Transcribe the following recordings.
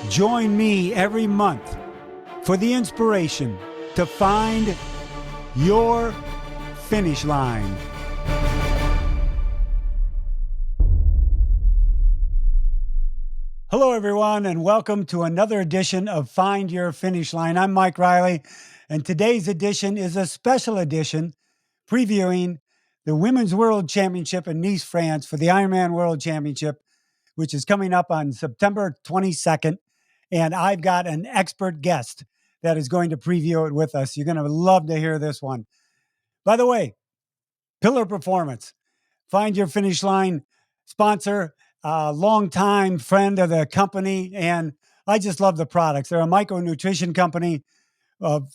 Join me every month for the inspiration to find your finish line. Hello, everyone, and welcome to another edition of Find Your Finish Line. I'm Mike Reilly, and today's edition is a special edition previewing the Women's World Championship in Nice, France for the IRONMAN World Championship, which is coming up on September 22nd. And I've got an expert guest that is going to preview it with us. You're going to love to hear this one. By the way, Pillar Performance, Find Your Finish Line sponsor, longtime friend of the company, and I just love the products. They're a micronutrition company of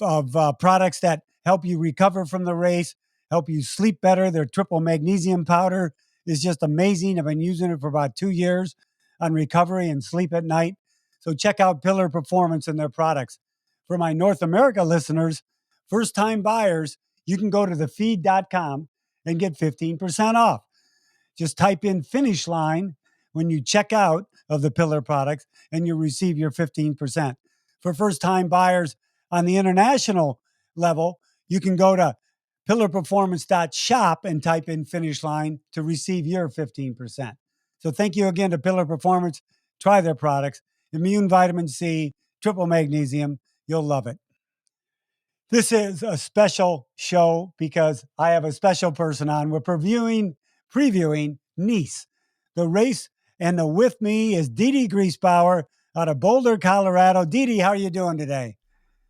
products that help you recover from the race, help you sleep better. Their triple magnesium powder is just amazing. I've been using it for about 2 years on recovery and sleep at night. So check out Pillar Performance and their products. For my North America listeners, first-time buyers, you can go to thefeed.com and get 15% off. Just type in Finish Line when you check out of the Pillar products, and you'll receive your 15%. For first-time buyers on the international level, you can go to pillarperformance.shop and type in Finish Line to receive your 15%. So thank you again to Pillar Performance. Try their products. Immune vitamin C, triple magnesium. You'll love it. This is a special show because I have a special person on. We're previewing Nice, the race, and with me is Dede Griesbauer out of Boulder, Colorado. Dede, how are you doing today?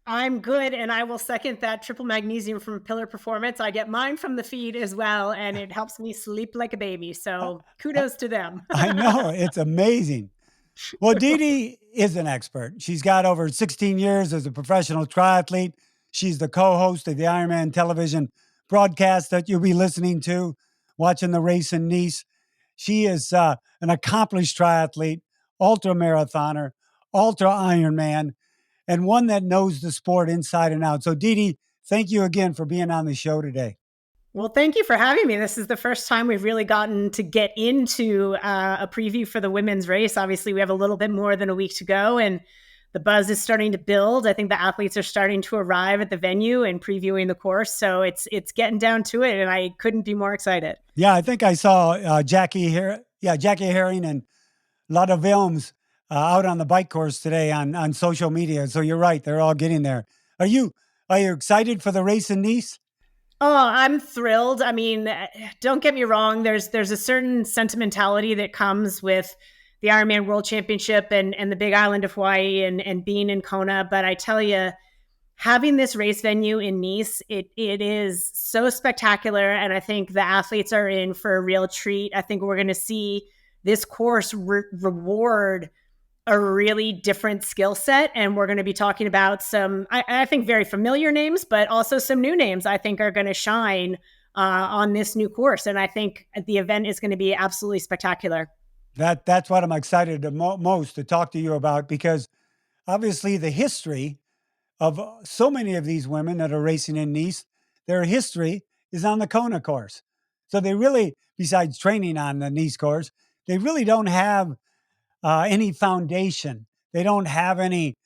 I'm good, and I will second that triple magnesium from Pillar Performance. I get mine from the feed as well, and it helps me sleep like a baby. So kudos to them. I know, it's amazing. Well, Dede is an expert. She's got over 16 years as a professional triathlete. She's the co-host of the IRONMAN television broadcast that you'll be listening to, watching the race in Nice. She is an accomplished triathlete, ultra marathoner, ultra Ironman, and one that knows the sport inside and out. So, Dede, thank you again for being on the show today. Well, thank you for having me. This is the first time we've really gotten to get into a preview for the women's race. Obviously, we have a little bit more than a week to go, and the buzz is starting to build. I think the athletes are starting to arrive at the venue and previewing the course. So it's getting down to it, and I couldn't be more excited. Yeah, I think I saw Jackie Herring and Lotte Wilms out on the bike course today on social media. So you're right; they're all getting there. Are you excited for the race in Nice? Oh, I'm thrilled. I mean, don't get me wrong. There's a certain sentimentality that comes with the Ironman World Championship and the big island of Hawaii and being in Kona. But I tell you, having this race venue in Nice, it is so spectacular. And I think the athletes are in for a real treat. I think we're going to see this course reward a really different skill set. And we're going to be talking about some, I think, very familiar names, but also some new names I think are going to shine on this new course. And I think the event is going to be absolutely spectacular. That's what I'm excited most to talk to you about, because obviously the history of so many of these women that are racing in Nice, their history is on the Kona course. So they really, besides training on the Nice course, they really don't have any foundation. They don't have any,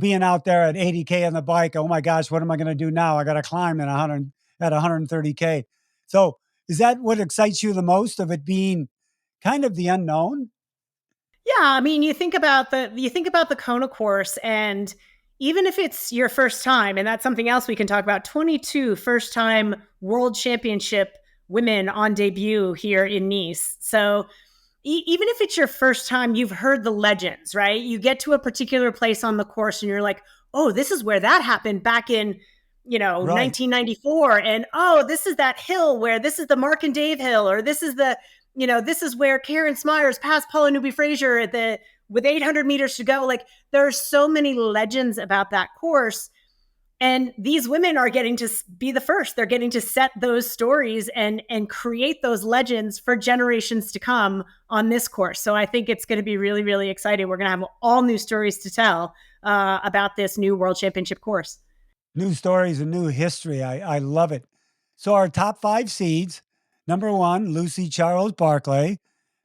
being out there at 80K on the bike. Oh my gosh, what am I going to do now? I got to climb at 130K. So is that what excites you the most, of it being kind of the unknown? Yeah. I mean, you think about the Kona course, and even if it's your first time, and that's something else we can talk about, 22 first-time world championship women on debut here in Nice. So even if it's your first time, you've heard the legends, right? You get to a particular place on the course and you're like, oh, this is where that happened back in, right, 1994. And oh, this is that hill where this is the Mark and Dave hill, or this is this is where Karen Smyers passed Paula Newby-Fraser with 800 meters to go. Like, there are so many legends about that course. And these women are getting to be the first. They're getting to set those stories and create those legends for generations to come on this course. So I think it's going to be really, really exciting. We're going to have all new stories to tell about this new World Championship course. New stories and new history. I love it. So our top 5 seeds: number 1, Lucy Charles Barclay.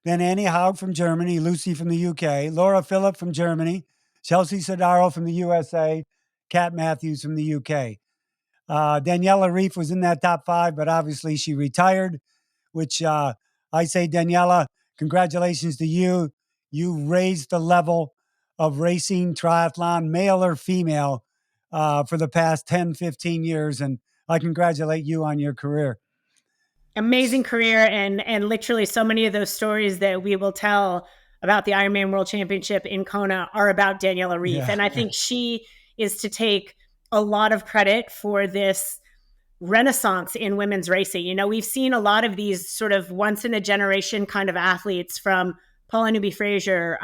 Then Annie Haug from Germany, Lucy from the UK, Laura Philipp from Germany, Chelsea Sodaro from the USA, Kat Matthews from the UK. Daniela Reef was in that top 5, but obviously she retired, which I say, Daniela, congratulations to you. You raised the level of racing triathlon, male or female, for the past 10, 15 years. And I congratulate you on your career. Amazing career, and literally so many of those stories that we will tell about the Ironman World Championship in Kona are about Daniela Reef. Yeah. And I think she is to take a lot of credit for this renaissance in women's racing. You know, we've seen a lot of these sort of once in a generation kind of athletes, from Paula Newby-Fraser,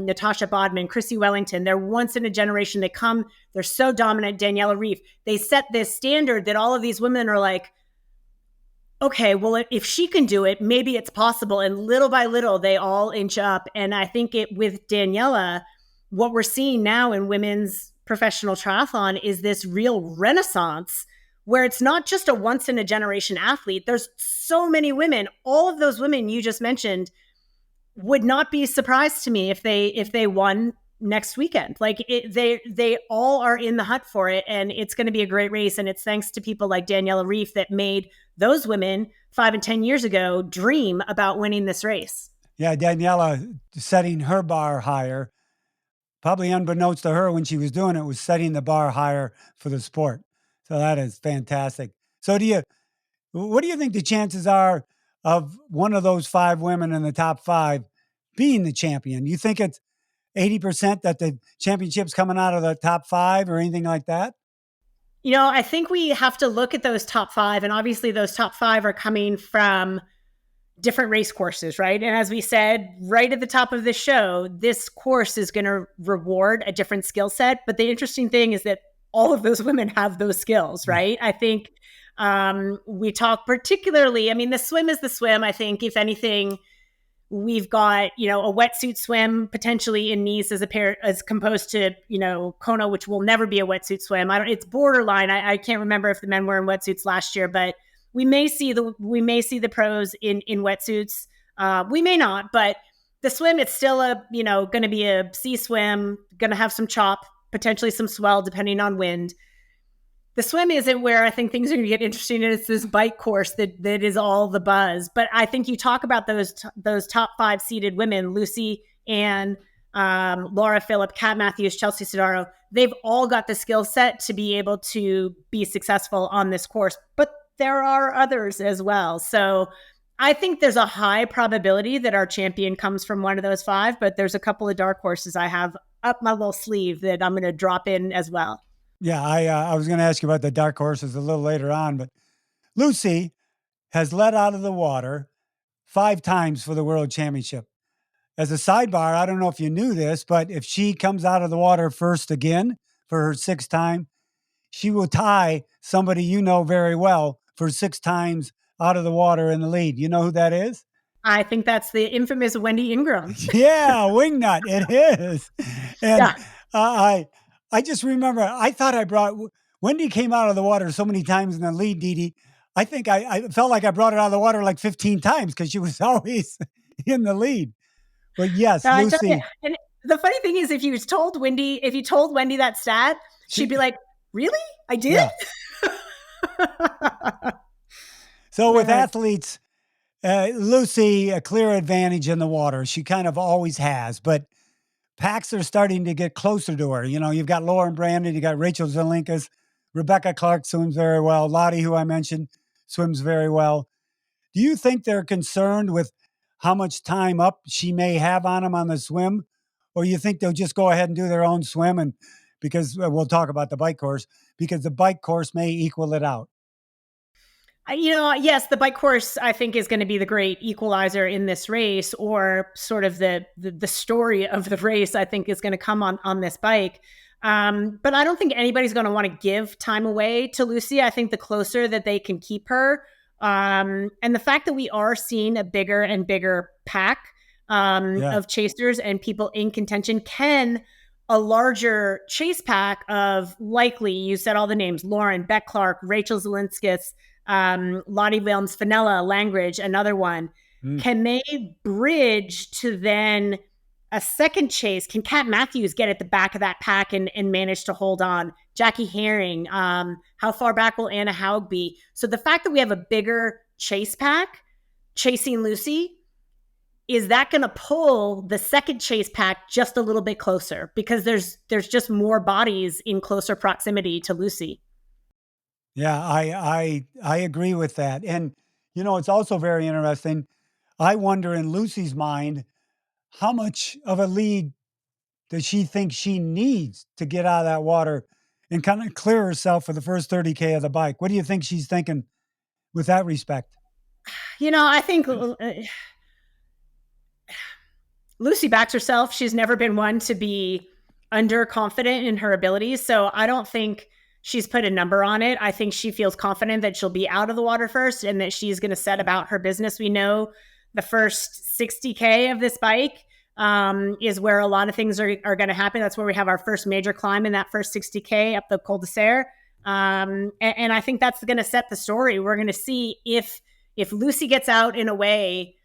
Natasha Bodman, Chrissy Wellington. They're once in a generation. They come, they're so dominant. Daniela Reef, they set this standard that all of these women are like, okay, well, if she can do it, maybe it's possible. And little by little, they all inch up. And I think with Daniela, what we're seeing now in women's professional triathlon is this real renaissance where it's not just a once in a generation athlete. There's so many women. All of those women you just mentioned would not be surprised to me if they won next weekend. Like they all are in the hunt for it, and it's going to be a great race. And it's thanks to people like Daniela Reef that made those women 5 and 10 years ago dream about winning this race. Yeah, Daniela setting her bar higher, probably unbeknownst to her when she was doing it, was setting the bar higher for the sport. So that is fantastic. So what do you think the chances are of one of those 5 women in the top 5 being the champion? You think it's 80% that the championship's coming out of the top 5 or anything like that? You know, I think we have to look at those top 5, and obviously those top 5 are coming from different race courses, right? And as we said right at the top of the show, this course is going to reward a different skill set. But the interesting thing is that all of those women have those skills, right? I think we talk particularly, I mean, the swim is the swim. I think if anything, we've got, you know, a wetsuit swim potentially in Nice as composed to, you know, Kona, which will never be a wetsuit swim. It's borderline. I can't remember if the men were in wetsuits last year, but we may see the pros in wetsuits. We may not, but the swim, it's still going to be a sea swim, going to have some chop, potentially some swell depending on wind. The swim isn't where I think things are going to get interesting, and it's this bike course that is all the buzz. But I think you talk about those top 5 seeded women, Lucy, Anne, Laura Phillip, Kat Matthews, Chelsea Sodaro. They've all got the skill set to be able to be successful on this course, but there are others as well. So I think there's a high probability that our champion comes from one of those 5, but there's a couple of dark horses I have up my little sleeve that I'm going to drop in as well. Yeah, I was going to ask you about the dark horses a little later on, but Lucy has led out of the water 5 times for the World Championship. As a sidebar, I don't know if you knew this, but if she comes out of the water first again for her 6th time, she will tie somebody you know very well for 6 times out of the water in the lead. You know who that is? I think that's the infamous Wendy Ingram. Yeah, wingnut. It is. And Yeah. I just remember, I thought Wendy came out of the water so many times in the lead, Dede. I think I felt like I brought her out of the water like 15 times because she was always in the lead. But yes, Lucy. And the funny thing is, if you told Wendy that stat, she'd be like, really? I did? Yeah. So with athletes, Lucy, a clear advantage in the water. She kind of always has, but packs are starting to get closer to her. You know, you've got Lauren Brandon, you got Rachel Zelinkas, Rebecca Clark swims very well. Lottie, who I mentioned, swims very well. Do you think they're concerned with how much time up she may have on them on the swim? Or you think they'll just go ahead and do their own swim? And because we'll talk about the bike course, because the bike course may equal it out. Yes, the bike course, I think, is going to be the great equalizer in this race, or sort of the story of the race, I think, is going to come on this bike. But I don't think anybody's going to want to give time away to Lucy. I think the closer that they can keep her, and the fact that we are seeing a bigger and bigger pack of chasers and people in contention, can a larger chase pack of, likely, you said all the names, Lauren, Beck Clark, Rachel Zelinskis, Lottie Wilms, Fenella, Langridge, another one. Can they bridge to then a second chase, can Kat Matthews get at the back of that pack and manage to hold on? Jackie Herring, how far back will Anna Haug be? So the fact that we have a bigger chase pack chasing Lucy, is that going to pull the second chase pack just a little bit closer because there's just more bodies in closer proximity to Lucy? Yeah, I agree with that. And it's also very interesting. I wonder in Lucy's mind, how much of a lead does she think she needs to get out of that water and kind of clear herself for the first 30K of the bike? What do you think she's thinking with that respect? I think Lucy backs herself. She's never been one to be underconfident in her abilities. So I don't think she's put a number on it. I think she feels confident that she'll be out of the water first and that she's going to set about her business. We know the first 60K of this bike is where a lot of things are going to happen. That's where we have our first major climb in that first 60K up the Col de Serre. And I think that's going to set the story. We're going to see if Lucy gets out in a way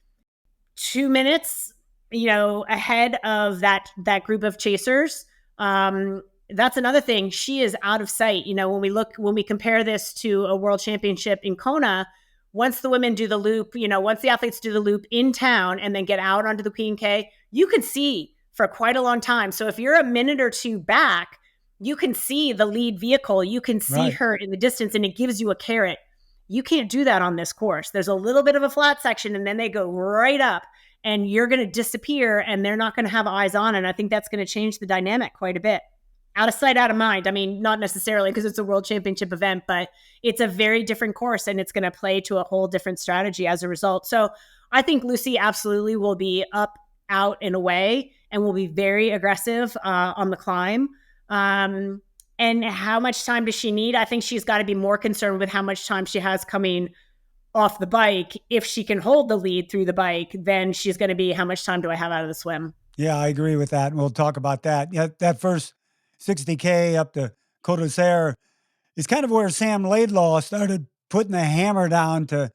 2 minutes ahead of that group of chasers. That's another thing. She is out of sight. When we compare this to a world championship in Kona, once the women do the loop, once the athletes do the loop in town and then get out onto the Queen K, you can see for quite a long time. So if you're a minute or two back, you can see the lead vehicle. You can see her in the distance and it gives you a carrot. You can't do that on this course. There's a little bit of a flat section and then they go right up and you're going to disappear and they're not going to have eyes on. And I think that's going to change the dynamic quite a bit. Out of sight, out of mind. I mean, not necessarily because it's a world championship event, but it's a very different course and it's going to play to a whole different strategy as a result. So I think Lucy absolutely will be up, out, and away and will be very aggressive on the climb. And how much time does she need? I think she's got to be more concerned with how much time she has coming off the bike. If she can hold the lead through the bike, then she's going to be, how much time do I have out of the swim? Yeah, I agree with that. And we'll talk about that. Yeah, that first 60K up to Col de Serre is kind of where Sam Laidlaw started putting the hammer down to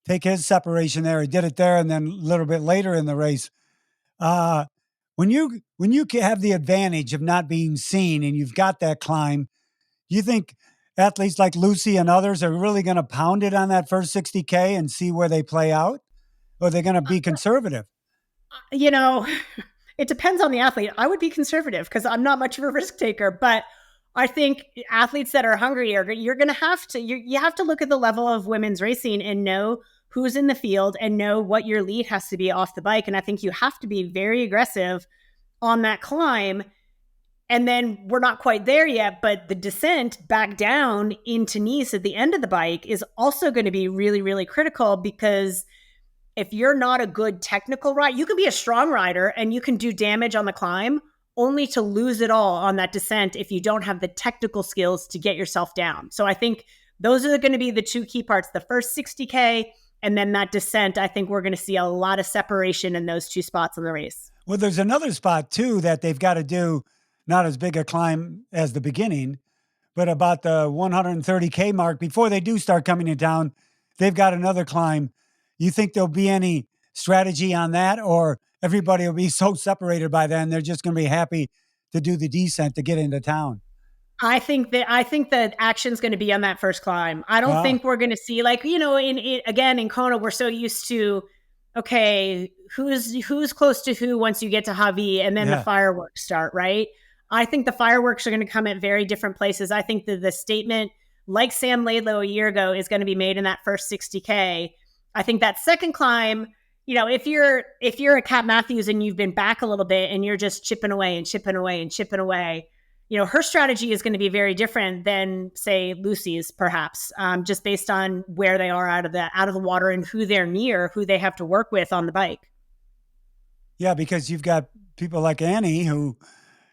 take his separation there. He did it there, and then a little bit later in the race. When you have the advantage of not being seen and you've got that climb, do you think athletes like Lucy and others are really going to pound it on that first 60K and see where they play out? Or are they going to be conservative? It depends on the athlete. I would be conservative because I'm not much of a risk taker, but I think athletes that are hungry you're going to have to, you have to look at the level of women's racing and know who's in the field and know what your lead has to be off the bike. And I think you have to be very aggressive on that climb. And then we're not quite there yet, but the descent back down into Nice at the end of the bike is also going to be really, really critical because if you're not a good technical rider, you can be a strong rider and you can do damage on the climb only to lose it all on that descent if you don't have the technical skills to get yourself down. So I think those are going to be the two key parts, the first 60K and then that descent. I think we're going to see a lot of separation in those two spots in the race. Well, there's another spot too that they've got to do, not as big a climb as the beginning, but about the 130K mark before they do start coming to town. They've got another climb. You think there'll be any strategy on that, or everybody will be so separated by then they're just going to be happy to do the descent to get into town? I think that action's going to be on that first climb. I don't think we're going to see in Kona, we're so used to, okay, who's close to who once you get to Javi and then the fireworks start, right? I think the fireworks are going to come at very different places. I think that the statement, like Sam Laidlaw a year ago, is going to be made in that first 60K. I think that second climb, if you're a Kat Matthews and you've been back a little bit and you're just chipping away and chipping away and chipping away, her strategy is going to be very different than, say, Lucy's, perhaps, just based on where they are out of the water and who they're near, who they have to work with on the bike. Yeah, because you've got people like Annie who,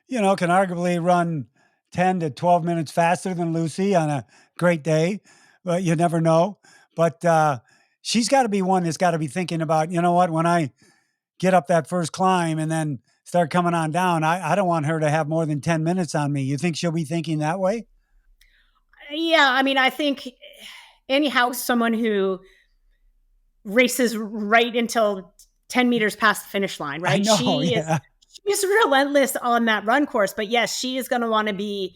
can arguably run 10 to 12 minutes faster than Lucy on a great day, but you never know. But she's got to be one that's got to be thinking about, when I get up that first climb and then start coming on down, I don't want her to have more than 10 minutes on me. You think she'll be thinking that way? Yeah, I mean, I think Annie House, someone who races right until 10 meters past the finish line, right? I know, she's relentless on that run course. But yes, she is going to want to be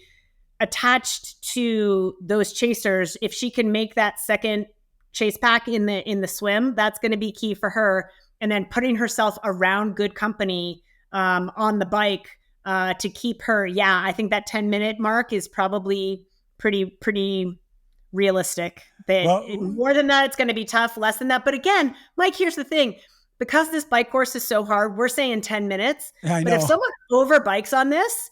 attached to those chasers. If she can make that second chase pack in the swim, that's going to be key for her. And then putting herself around good company on the bike to keep her. Yeah, I think that 10-minute mark is probably pretty realistic. More than that, it's going to be tough. Less than that. But again, Mike, here's the thing. Because this bike course is so hard, we're saying 10 minutes. But if someone over bikes on this,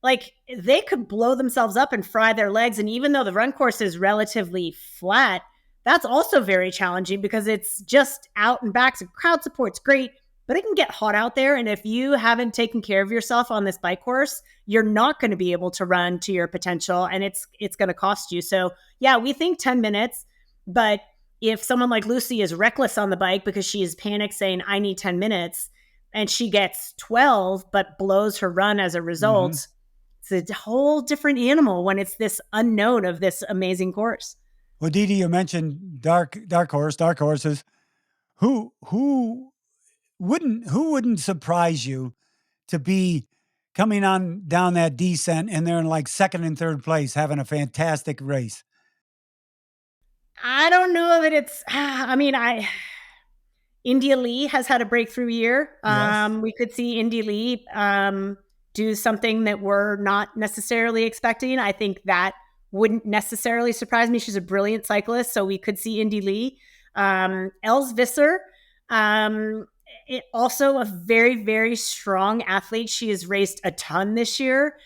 like they could blow themselves up and fry their legs. And even though the run course is relatively flat, that's also very challenging because it's just out and back. So crowd support's great, but it can get hot out there. And if you haven't taken care of yourself on this bike course, you're not going to be able to run to your potential, and it's going to cost you. So yeah, we think 10 minutes, but if someone like Lucy is reckless on the bike because she is panicked saying, I need 10 minutes, and she gets 12, but blows her run as a result, it's a whole different animal when it's this unknown of this amazing course. Well, Dede, you mentioned dark horses. Who wouldn't surprise you to be coming on down that descent and they're in like second and third place, having a fantastic race? I don't know that it's. India Lee has had a breakthrough year. Yes. We could see India Lee do something that we're not necessarily expecting. I think that wouldn't necessarily surprise me. She's a brilliant cyclist, so we could see Indy Lee. Els Visser, also a very, very strong athlete. She has raced a ton this year.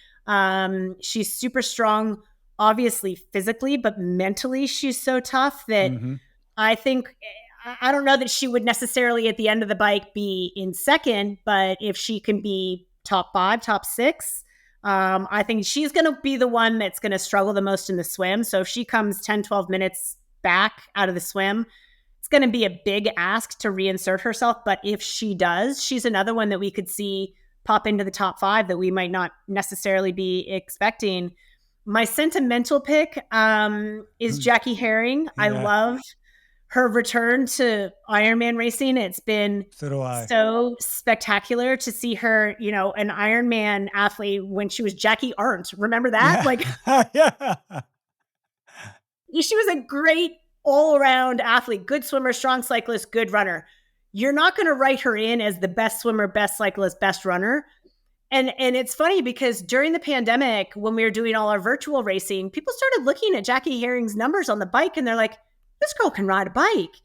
She's super strong, obviously physically, but mentally she's so tough that I think, I don't know that she would necessarily at the end of the bike be in second, but if she can be top 5, top 6, I think she's going to be the one that's going to struggle the most in the swim. So if she comes 10, 12 minutes back out of the swim, it's going to be a big ask to reinsert herself. But if she does, she's another one that we could see pop into the top 5 that we might not necessarily be expecting. My sentimental pick is Jackie Herring. Yeah. I love her return to Ironman racing. It's been so spectacular to see her, an Ironman athlete when she was Jackie Arndt. Remember that? Yeah. She was a great all-around athlete, good swimmer, strong cyclist, good runner. You're not going to write her in as the best swimmer, best cyclist, best runner. And it's funny because during the pandemic, when we were doing all our virtual racing, people started looking at Jackie Herring's numbers on the bike and they're like, this girl can ride a bike.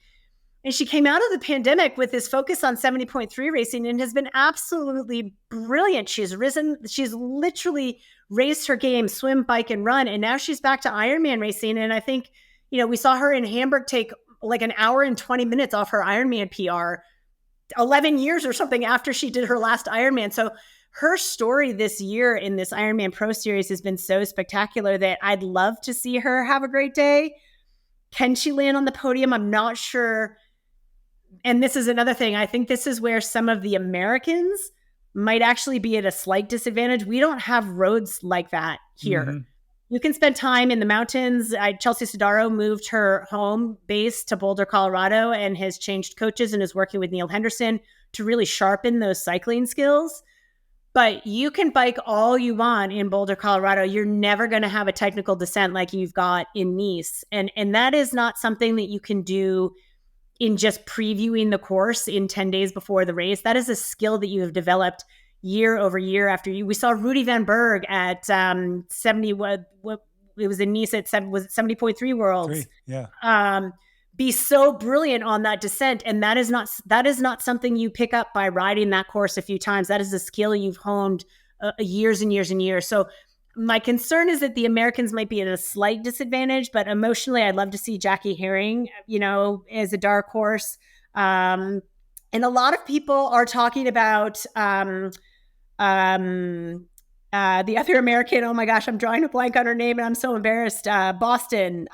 And she came out of the pandemic with this focus on 70.3 racing and has been absolutely brilliant. She's literally raised her game, swim, bike, and run. And now she's back to Ironman racing. And I think, we saw her in Hamburg take like an hour and 20 minutes off her Ironman PR 11 years or something after she did her last Ironman. So her story this year in this Ironman Pro Series has been so spectacular that I'd love to see her have a great day. Can she land on the podium? I'm not sure. And this is another thing. I think this is where some of the Americans might actually be at a slight disadvantage. We don't have roads like that here. You can spend time in the mountains. Chelsea Sodaro moved her home base to Boulder, Colorado, and has changed coaches and is working with Neil Henderson to really sharpen those cycling skills. But you can bike all you want in Boulder, Colorado. You're never going to have a technical descent like you've got in Nice. And that is not something that you can do in just previewing the course in 10 days before the race. That is a skill that you have developed year over year after you. We saw Rudy Van Berg at 70, what it was in Nice at 70.3 Worlds. Be so brilliant on that descent. And that is not something you pick up by riding that course a few times. That is a skill you've honed years and years and years. So my concern is that the Americans might be at a slight disadvantage, but emotionally, I'd love to see Jackie Herring, as a dark horse. And a lot of people are talking about the other American. Oh my gosh, I'm drawing a blank on her name and I'm so embarrassed. Boston.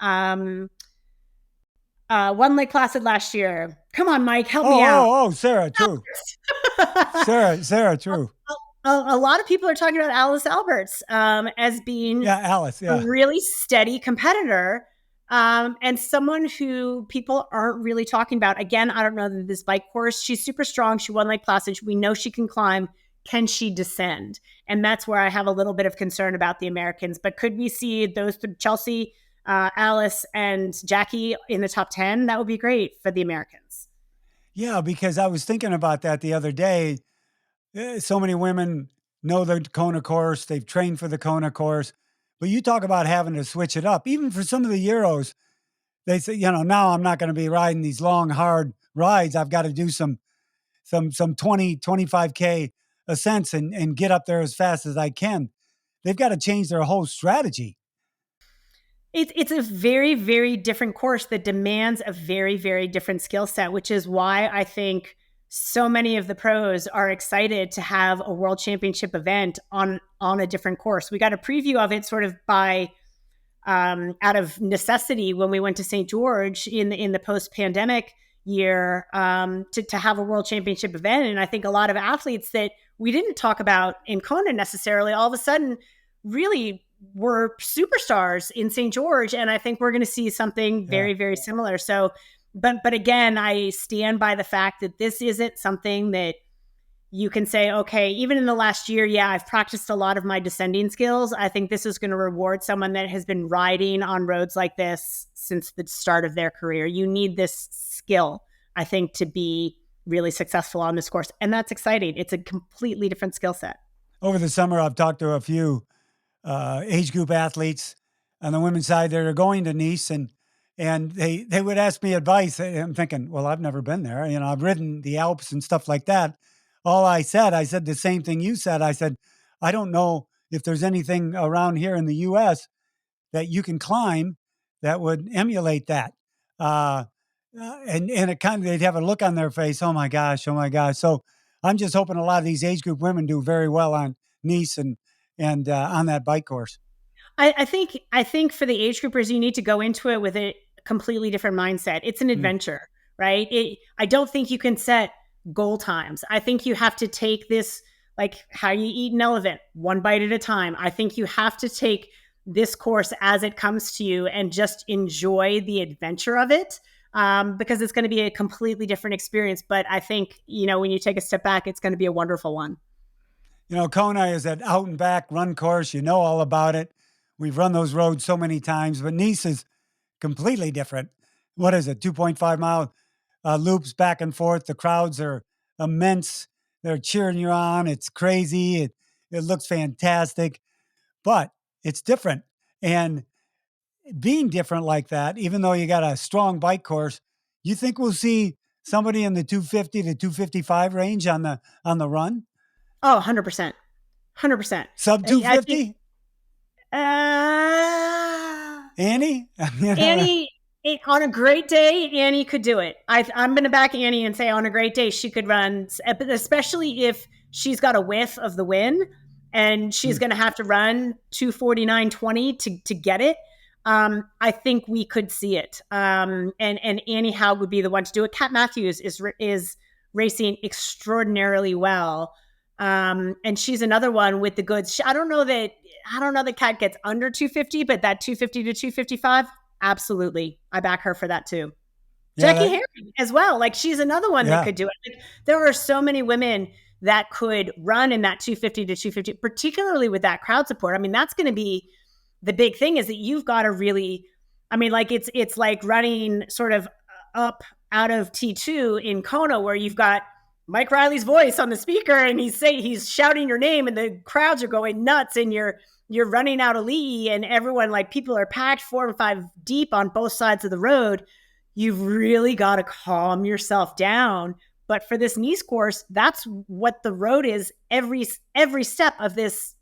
Won Lake Placid last year. Come on, Mike, help me out. Sarah, true. Sarah, true. A lot of people are talking about Alice Alberts as being a really steady competitor and someone who people aren't really talking about. Again, I don't know that this bike course, she's super strong. She won Lake Placid. We know she can climb. can she descend? And that's where I have a little bit of concern about the Americans. But could we see those Chelsea, Alice, and Jackie in the top 10? That would be great for the Americans. Yeah, because I was thinking about that the other day. So many women know the Kona course, they've trained for the Kona course, but you talk about having to switch it up. Even for some of the Euros, they say, now I'm not going to be riding these long, hard rides. I've got to do some 20, 25K ascents and get up there as fast as I can. They've got to change their whole strategy. It's a very, very different course that demands a very, very different skill set, which is why I think so many of the pros are excited to have a world championship event on a different course. We got a preview of it sort of by out of necessity when we went to St. George in the post pandemic year to have a world championship event. And I think a lot of athletes that we didn't talk about in Kona necessarily, all of a sudden really were superstars in St. George. And I think we're going to see something very, very similar. So, but again, I stand by the fact that this isn't something that you can say, okay, even in the last year, yeah, I've practiced a lot of my descending skills. I think this is going to reward someone that has been riding on roads like this since the start of their career. You need this skill, I think, to be really successful on this course. And that's exciting. It's a completely different skill set. Over the summer, I've talked to a few age group athletes on the women's side that are going to Nice, and they would ask me advice. I'm thinking, well, I've never been there. I've ridden the Alps and stuff like that. All I said the same thing you said. I said, I don't know if there's anything around here in the U.S. that you can climb that would emulate that. And it kind of, they'd have a look on their face. Oh my gosh. Oh my gosh. So I'm just hoping a lot of these age group women do very well on Nice and on that bike course. I think for the age groupers, you need to go into it with a completely different mindset. It's an adventure, right? I don't think you can set goal times. I think you have to take this like how you eat an elephant, one bite at a time. I think you have to take this course as it comes to you and just enjoy the adventure of it, because it's going to be a completely different experience. But I think, when you take a step back, it's going to be a wonderful one. Kona is an out and back run course. You know all about it. We've run those roads so many times, but Nice is completely different. What is it? 2.5 mile loops back and forth. The crowds are immense. They're cheering you on. It's crazy. It looks fantastic, but it's different. And being different like that, even though you got a strong bike course, you think we'll see somebody in the 250 to 255 range on the run? Oh, 100%. 100%. Sub 250? Annie? Annie, on a great day, Annie could do it. I'm going to back Annie and say on a great day, she could run, especially if she's got a whiff of the win and she's going to have to run 2:49:20 to get it. I think we could see it. And Annie Howe would be the one to do it. Kat Matthews is racing extraordinarily well. And she's another one with the goods. I don't know that Kat gets under 250, but that 250 to 255, absolutely. I back her for that too. Yeah, Jackie Herring as well. Like she's another one that could do it. Like, there are so many women that could run in that 250 to 250, particularly with that crowd support. I mean, that's going to be the big thing, is that you've got to really, like it's like running sort of up out of T2 in Kona, where you've got Mike Reilly's voice on the speaker and he's shouting your name and the crowds are going nuts and you're running out of Lee and everyone, like people are packed 4 and 5 deep on both sides of the road. You've really got to calm yourself down. But for this Nice course, that's what the road is every step of this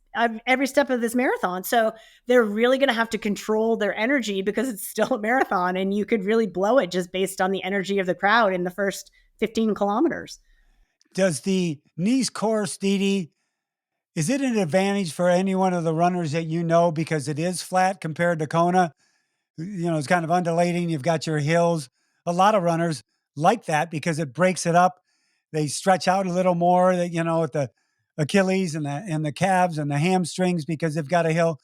marathon. So they're really going to have to control their energy because it's still a marathon and you could really blow it just based on the energy of the crowd in the first 15 kilometers. Does the Nice course, Dede, is it an advantage for any one of the runners that because it is flat compared to Kona? It's kind of undulating. You've got your hills. A lot of runners like that because it breaks it up. They stretch out a little more, at the Achilles and the calves and the hamstrings because they've got a hill.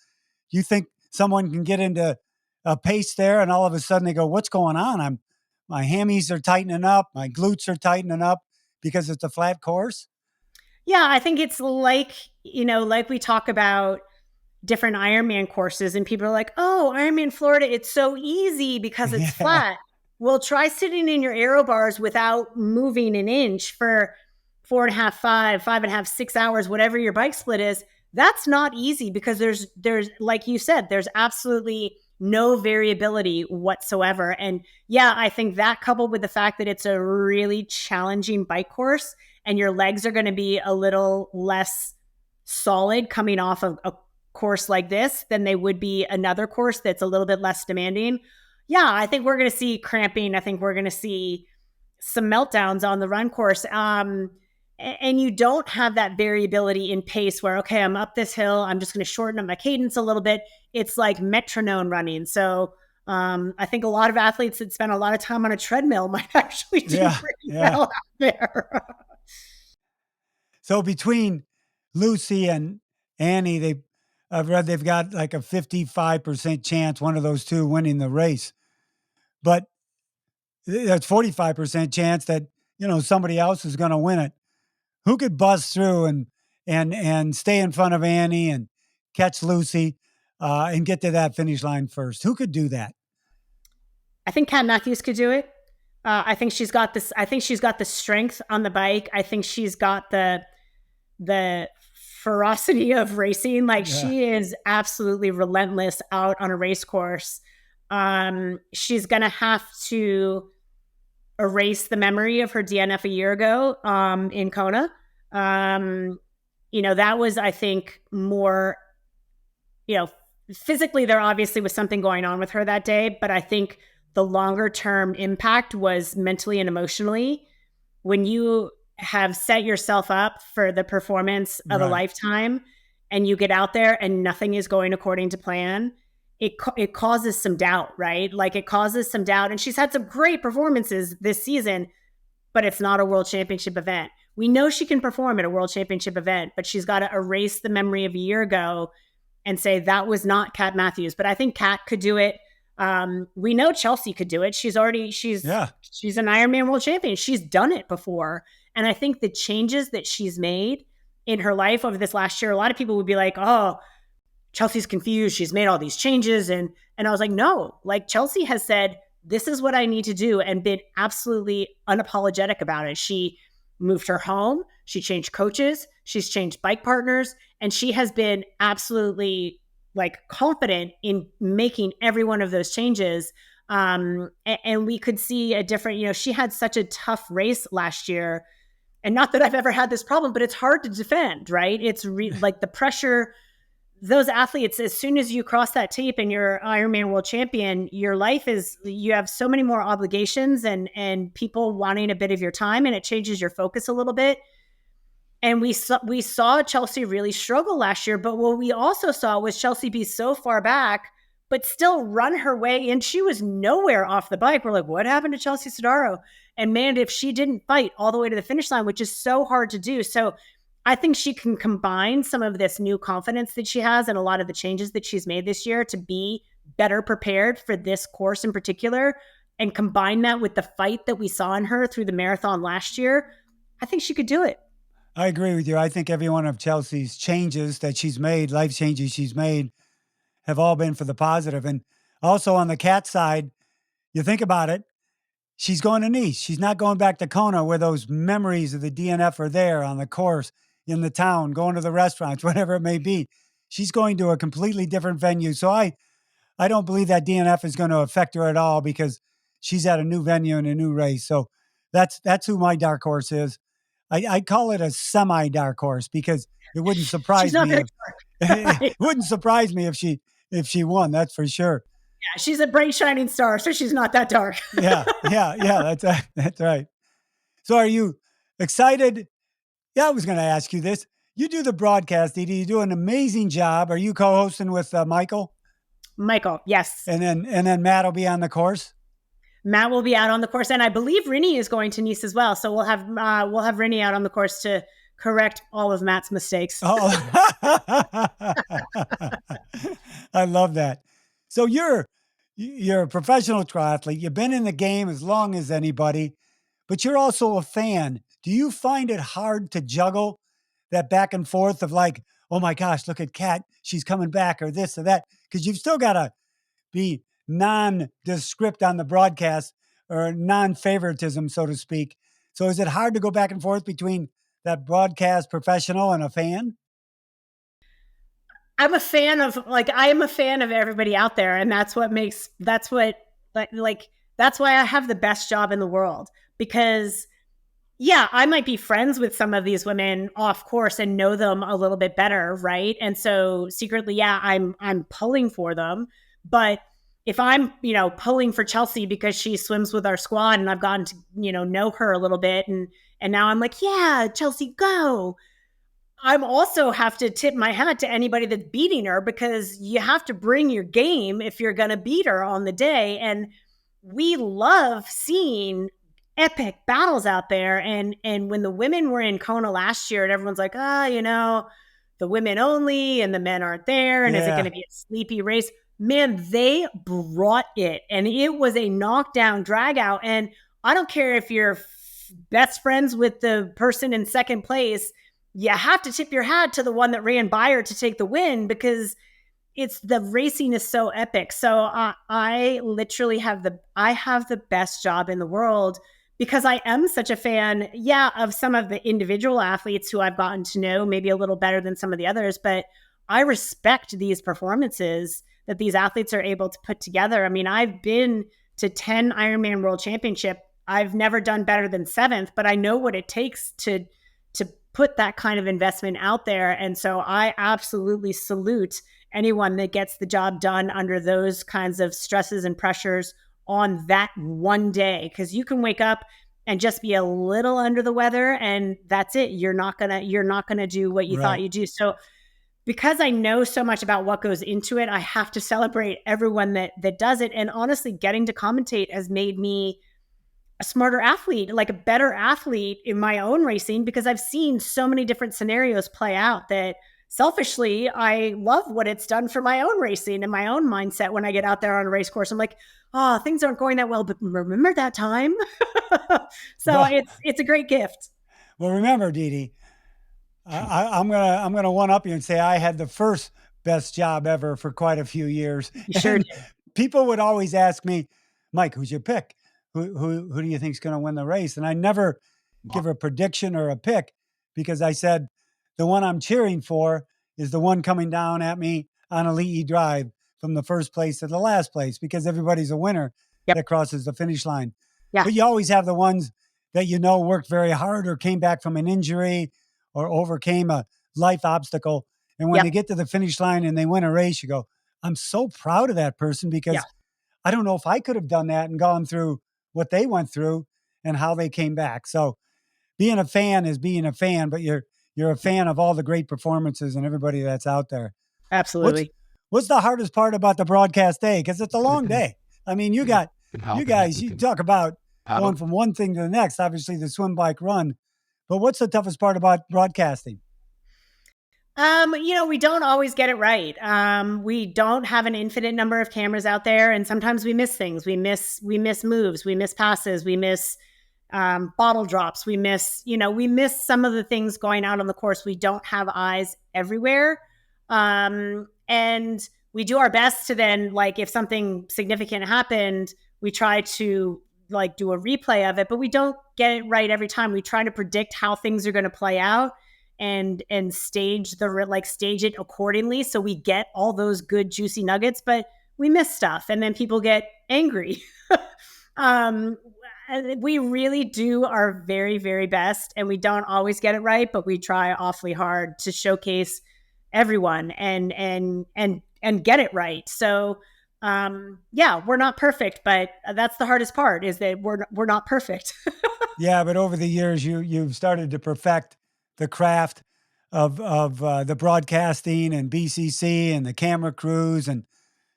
You think someone can get into a pace there and all of a sudden they go, what's going on? My hammies are tightening up. My glutes are tightening up because it's a flat course. Yeah, I think it's like, like we talk about different Ironman courses, and people are like, oh, Ironman Florida, it's so easy because it's Yeah. flat. Well, try sitting in your aero bars without moving an inch for 4.5, 5.5, 6 hours, whatever your bike split is. That's not easy because there's like you said, there's absolutely no variability whatsoever. And yeah, I think that coupled with the fact that it's a really challenging bike course and your legs are going to be a little less solid coming off of a course like this than they would be another course that's a little bit less demanding. Yeah, I think we're going to see cramping. I think we're going to see some meltdowns on the run course. And you don't have that variability in pace where, okay, I'm up this hill, I'm just going to shorten up my cadence a little bit. It's like metronome running. So I think a lot of athletes that spend a lot of time on a treadmill might actually do Yeah. pretty Yeah. well out there. So between Lucy and Annie, I've read they've got like a 55% chance, one of those two winning the race. But that's 45% chance that, somebody else is going to win it. Who could bust through and stay in front of Annie and catch Lucy and get to that finish line first? Who could do that? I think Kat Matthews could do it. I think she's got this. I think she's got the strength on the bike. I think she's got the ferocity of racing. Like Yeah. she is absolutely relentless out on a race course. She's gonna have to erase the memory of her DNF a year ago in Kona. That was, I think, more, you know, physically there obviously was something going on with her that day, but I think the longer term impact was mentally and emotionally. When you have set yourself up for the performance of a Right. lifetime and you get out there and nothing is going according to plan, it causes some doubt, right? Like it causes some doubt. And she's had some great performances this season, but it's not a world championship event. We know she can perform at a world championship event, but she's got to erase the memory of a year ago and say that was not Kat Matthews. But I think Kat could do it. We know Chelsea could do it. She's Yeah. an Ironman world champion. She's done it before. And I think the changes that she's made in her life over this last year, a lot of people would be like, oh, Chelsea's confused. She's made all these changes. And I was like, no, like Chelsea has said, this is what I need to do and been absolutely unapologetic about it. She moved her home. She changed coaches. She's changed bike partners. And she has been absolutely like confident in making every one of those changes. And we could see a different, she had such a tough race last year. And not that I've ever had this problem, but it's hard to defend, right? It's like the pressure. Those athletes, as soon as you cross that tape and you're Ironman world champion, your life is, you have so many more obligations and people wanting a bit of your time, and it changes your focus a little bit. And we saw Chelsea really struggle last year, but what we also saw was Chelsea be so far back, but still run her way. And she was nowhere off the bike. We're like, what happened to Chelsea Sodaro? And man, if she didn't fight all the way to the finish line, which is so hard to do. So I think she can combine some of this new confidence that she has and a lot of the changes that she's made this year to be better prepared for this course in particular, and combine that with the fight that we saw in her through the marathon last year. I think she could do it. I agree with you. I think every one of Chelsea's changes that she's made, life changes she's made, have all been for the positive. And also on the cat side, you think about it, she's going to Nice. She's not going back to Kona where those memories of the DNF are there on the course, in the town, going to the restaurants, whatever it may be. She's going to a completely different venue. So I don't believe that DNF is going to affect her at all because she's at a new venue and a new race. So that's who my dark horse is. I call it a semi dark horse because it wouldn't She's surprise not me very if dark. it wouldn't surprise me if she won. That's for sure. Yeah, she's a bright shining star, so she's not that dark. Yeah, yeah, yeah. That's right. So, are you excited? Yeah, I was going to ask you this. You do the broadcast, Dede. You do an amazing job. Are you co-hosting with Michael? Michael, yes. And then Matt will be on the course. Matt will be out on the course, and I believe Reilly is going to Nice as well. So we'll have Reilly out on the course to correct all of Matt's mistakes. Oh, I love that. So you're a professional triathlete. You've been in the game as long as anybody, but you're also a fan. Do you find it hard to juggle that back and forth of like, oh my gosh, look at Kat, she's coming back, or this or that, because you've still got to be nondescript on the broadcast or non-favoritism, so to speak. So is it hard to go back and forth between that broadcast professional and a fan? I'm a fan of like I am a fan of everybody out there, and that's why I have the best job in the world. Because yeah, I might be friends with some of these women off course and know them a little bit better, right? And so secretly, yeah, I'm pulling for them. But if I'm, pulling for Chelsea because she swims with our squad and I've gotten to, know her a little bit, and now I'm like, yeah, Chelsea, go. I'm also have to tip my hat to anybody that's beating her, because you have to bring your game if you're going to beat her on the day. And we love seeing epic battles out there. And when the women were in Kona last year and everyone's like, the women only and the men aren't there, and is it going Yeah. to be a sleepy race? Man, they brought it, and it was a knockdown drag out. And I don't care if you're best friends with the person in second place, you have to tip your hat to the one that ran by her to take the win, because it's the racing is so epic. So I literally have the best job in the world, because I am such a fan, yeah, of some of the individual athletes who I've gotten to know maybe a little better than some of the others, but I respect these performances that these athletes are able to put together. I mean, I've been to 10 Ironman World Championship. I've never done better than 7th, but I know what it takes to put that kind of investment out there. And so I absolutely salute anyone that gets the job done under those kinds of stresses and pressures on that one day, because you can wake up and just be a little under the weather and that's it. You're not gonna do what you thought Right. you'd do. So because I know so much about what goes into it, I have to celebrate everyone that does it. And honestly, getting to commentate has made me a smarter athlete, like a better athlete in my own racing, because I've seen so many different scenarios play out that selfishly, I love what it's done for my own racing and my own mindset. When I get out there on a race course, I'm like, oh, things aren't going that well, but remember that time? So Well, it's a great gift. well, remember, Dede, I'm gonna one up you and say I had the first best job ever for quite a few years, You sure and did. people would always ask me, Mike, who's your pick? Who do you think's going to win the race? And I never give a prediction or a pick, because I said the one I'm cheering for is the one coming down at me on a Lee drive from the first place to the last place, because everybody's a winner Yep. that crosses the finish line. Yeah. But you always have the ones that worked very hard or came back from an injury or overcame a life obstacle. And when they Yep. get to the finish line and they win a race, you go, I'm so proud of that person, Yeah. because I don't know if I could have done that and gone through what they went through and how they came back. So being a fan is being a fan, but you're a fan of all the great performances and everybody that's out there. What's Absolutely. what's the hardest part about the broadcast day? Because it's a long day. I mean, you guys, you talk about going from one thing to the next, obviously the swim, bike, run. But what's the toughest part about broadcasting? We don't always get it right. We don't have an infinite number of cameras out there, and sometimes we miss things. We miss moves, we miss passes, we miss bottle drops, we miss some of the things going out on the course. We don't have eyes everywhere, and we do our best to then, like, if something significant happened, we try to like do a replay of it, but we don't get it right every time. We try to predict how things are going to play out and stage stage it accordingly, so we get all those good juicy nuggets, but we miss stuff and then people get angry. um we really do our very, very best, and we don't always get it right, but we try awfully hard to showcase everyone and get it right. So yeah, we're not perfect, but that's the hardest part, is that we're not perfect. Yeah, but over the years, you've started to perfect the craft of the broadcasting and BCC and the camera crews, and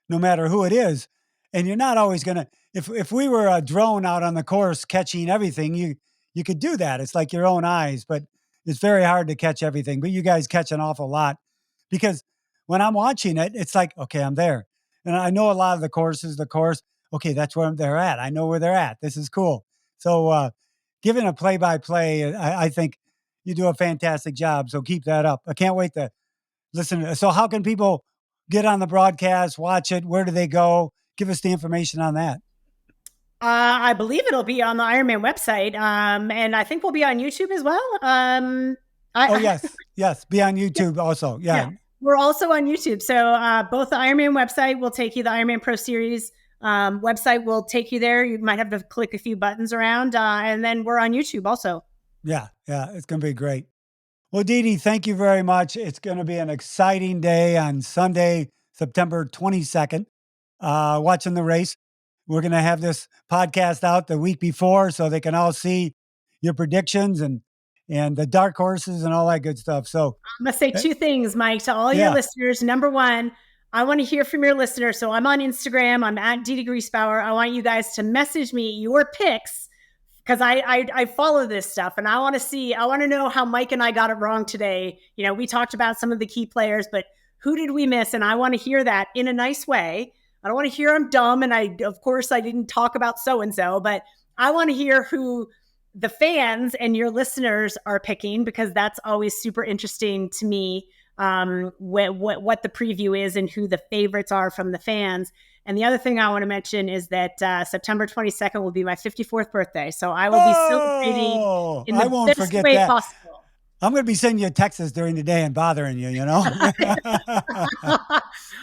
no matter who it is, and you're not always gonna. If we were a drone out on the course catching everything, you could do that. It's like your own eyes, but it's very hard to catch everything. But you guys catch an awful lot, because when I'm watching it, it's like, okay, I'm there, and I know a lot of the courses. The course, okay, that's where they're at. I know where they're at. This is cool. So, giving a play by play, I think You do a fantastic job. So keep that up. I can't wait to listen to it. So how can people get on the broadcast, watch it? Where do they go? Give us the information on that. I believe it'll be on the Ironman website, and I think we'll be on YouTube as well. Oh, yes. Yes. Be on YouTube also. Yeah. Yeah, we're also on YouTube. So both the Ironman website will take you, the Ironman Pro Series website will take you there. You might have to click a few buttons around, and then we're on YouTube also. Yeah. Yeah. It's going to be great. Well, Dede, thank you very much. It's going to be an exciting day on Sunday, September 22nd, watching the race. We're going to have this podcast out the week before so they can all see your predictions and the dark horses and all that good stuff. So I'm going to say two things, Mike, to all your yeah, listeners. Number one, I want to hear from your listeners. So I'm on Instagram. I'm at Dede Griesbauer. I want you guys to message me your picks because I follow this stuff and I want to know how Mike and I got it wrong today. You know, we talked about some of the key players, but who did we miss? And I want to hear that in a nice way. I don't want to hear I'm dumb. And of course, I didn't talk about so-and-so, but I want to hear who the fans and your listeners are picking, because that's always super interesting to me, what the preview is and who the favorites are from the fans. And the other thing I want to mention is that September 22nd will be my 54th birthday. So I will be celebrating in the I won't best forget way that. possible. I'm going to be sending you texts during the day and bothering you, you know?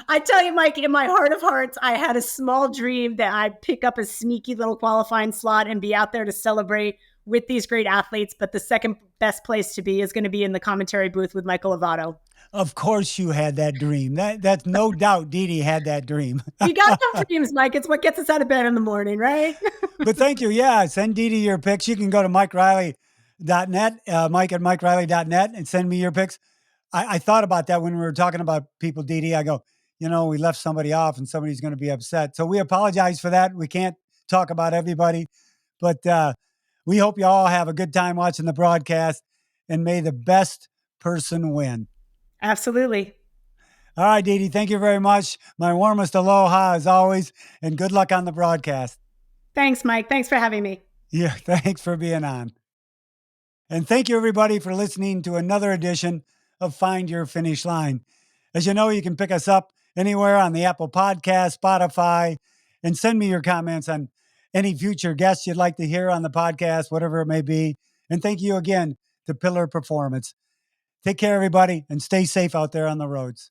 I tell you, Mike, in my heart of hearts, I had a small dream that I'd pick up a sneaky little qualifying slot and be out there to celebrate with these great athletes. But the second best place to be is going to be in the commentary booth with Michael Lovato. Of course you had that dream. That's no doubt Dede had that dream. We got some dreams, Mike. It's what gets us out of bed in the morning, right? But thank you. Yeah, send Dede your picks. You can go to MikeReilly.net, Mike at MikeReilly.net, and send me your picks. I thought about that when we were talking about people, Dede. I go, you know, we left somebody off and somebody's going to be upset. So we apologize for that. We can't talk about everybody. But we hope you all have a good time watching the broadcast, and may the best person win. Absolutely. All right, Dede, thank you very much. My warmest aloha as always, and good luck on the broadcast. Thanks, Mike. Thanks for having me. Yeah, thanks for being on. And thank you, everybody, for listening to another edition of Find Your Finish Line. As you know, you can pick us up anywhere on the Apple Podcast, Spotify, and send me your comments on any future guests you'd like to hear on the podcast, whatever it may be. And thank you again to Pillar Performance. Take care, everybody, and stay safe out there on the roads.